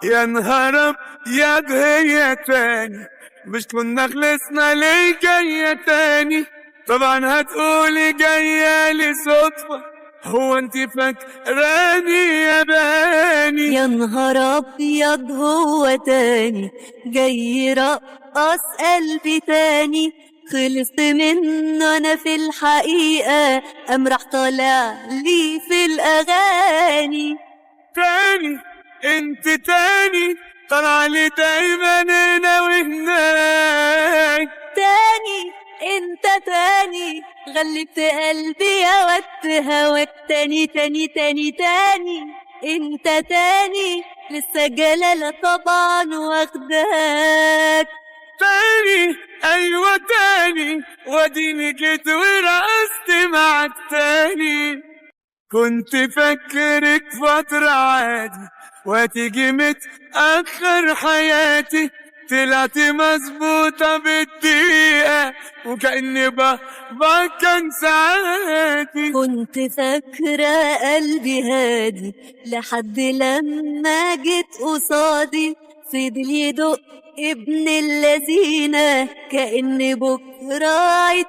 يا نهار ابيض هي تاني، مش كنا خلصنا ليه جاية تاني؟ طبعا هتقولي جاية لي صدفة، هو انت فاكراني يا باني؟ يا نهار ابيض هو تاني جاي يرقص قلبي تاني، خلصت منه انا في الحقيقة، قام راح طالع لي في الاغاني. تاني انت تاني طلع لي دايما هنا وهناك. تاني انت تاني غلبت قلبي يا واد هواك، تاني تاني تاني تاني انت تاني لسه جلالة طبعا واخداك. تاني ايوه تاني، واديني جيت ورقصت معاك تاني. كنت فاكرك فترة عادي وهتيجي متأخر حياتي، طلعت مظبوطة بالدقيقة وكأني كان ساعاتي. كنت فاكرة قلبي هادي لحد لما جيت قصادي، فضل يدق ابن اللذينة كأن بكرة عيد